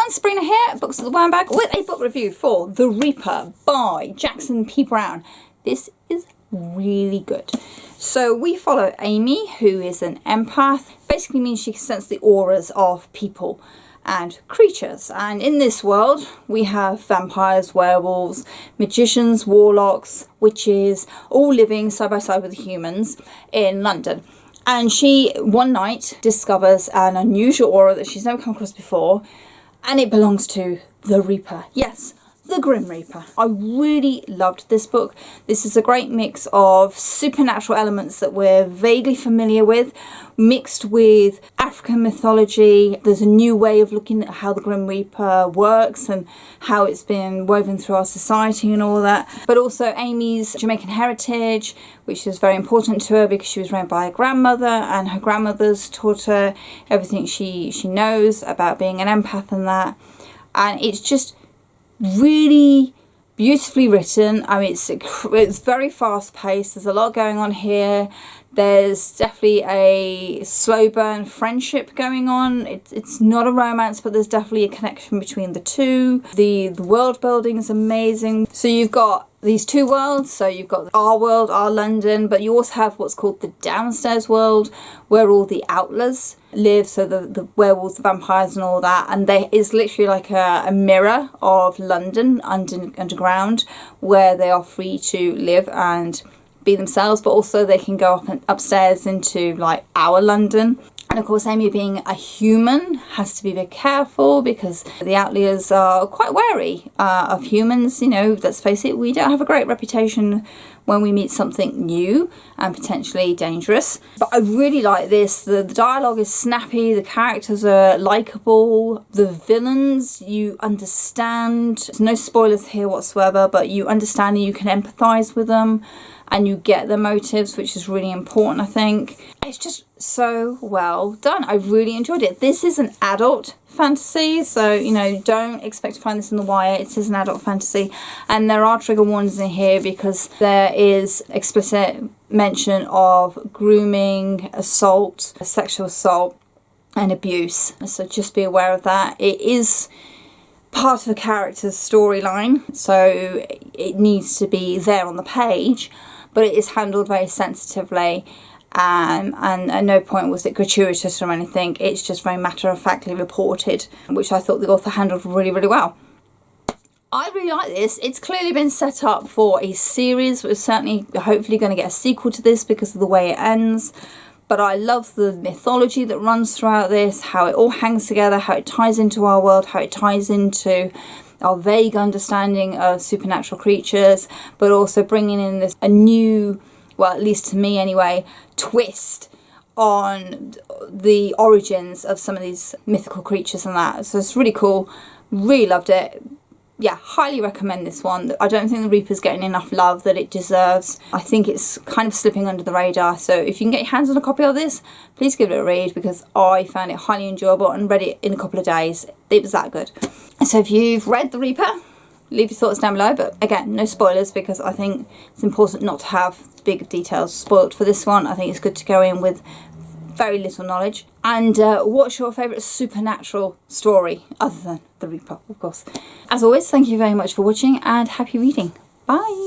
everyone, Sabrina here, Books of the Worm Bag, with a book review for The Reaper by Jackson P. Brown. This is really good. So we follow Amy, who is an empath. Basically means she can sense the auras of people and creatures. And in this world, we have vampires, werewolves, magicians, warlocks, witches, all living side by side with the humans in London. And she, one night, discovers an unusual aura that she's never come across before, and it belongs to the Reaper. Yes, the Grim Reaper. I really loved this book. This is a great mix of supernatural elements that we're vaguely familiar with, mixed with African mythology. There's a new way of looking at how the Grim Reaper works and how it's been woven through our society and all that. But also Amy's Jamaican heritage, which is very important to her because she was raised by her grandmother, and her grandmother's taught her everything she knows about being an empath and that. And it's just really beautifully written. I mean, it's very fast paced. There's a lot going on here. There's definitely a slow burn friendship going on. It's not a romance, but there's definitely a connection between the two. The world building is amazing. So you've got these two worlds. So you've got our world, our London, but you also have what's called the downstairs world, where all the outlaws live. So the werewolves, the vampires and all that. And there is literally like a mirror of London underground, where they are free to live and be themselves, but also they can go up and upstairs into like our London. And of course, Amy, being a human, has to be a bit careful because the outliers are quite wary of humans. You know, let's face it, we don't have a great reputation when we meet something new and potentially dangerous. But I really like this. The dialogue is snappy, the characters are likeable, the villains you understand. There's no spoilers here whatsoever, but you understand and you can empathise with them and you get their motives, which is really important, I think. It's just so well done. I really enjoyed it. This is an adult fantasy, so, you know, don't expect to find this in the wire. It is an adult fantasy, and there are trigger warnings in here because there is explicit mention of grooming, assault, sexual assault and abuse, so just be aware of that. It is part of the character's storyline, so it needs to be there on the page, but it is handled very sensitively. And at no point was it gratuitous or anything. It's just very matter-of-factly reported, which I thought the author handled really, really well. I really like this. It's clearly been set up for a series. We're certainly, hopefully, going to get a sequel to this because of the way it ends. But I love the mythology that runs throughout this, how it all hangs together, how it ties into our world, how it ties into our vague understanding of supernatural creatures, but also bringing in this a new, well, at least to me anyway, twist on the origins of some of these mythical creatures and that. So it's really cool. Really loved it. Yeah, highly recommend this one. I don't think The Reaper's getting enough love that it deserves. I think it's kind of slipping under the radar. So if you can get your hands on a copy of this, please give it a read, because I found it highly enjoyable and read it in a couple of days. It was that good. So if you've read The Reaper, leave your thoughts down below, but again, no spoilers, because I think it's important not to have big details spoiled for this one. I think it's good to go in with very little knowledge. And what's your favourite supernatural story, other than The Reaper, of course? As always, thank you very much for watching and happy reading. Bye!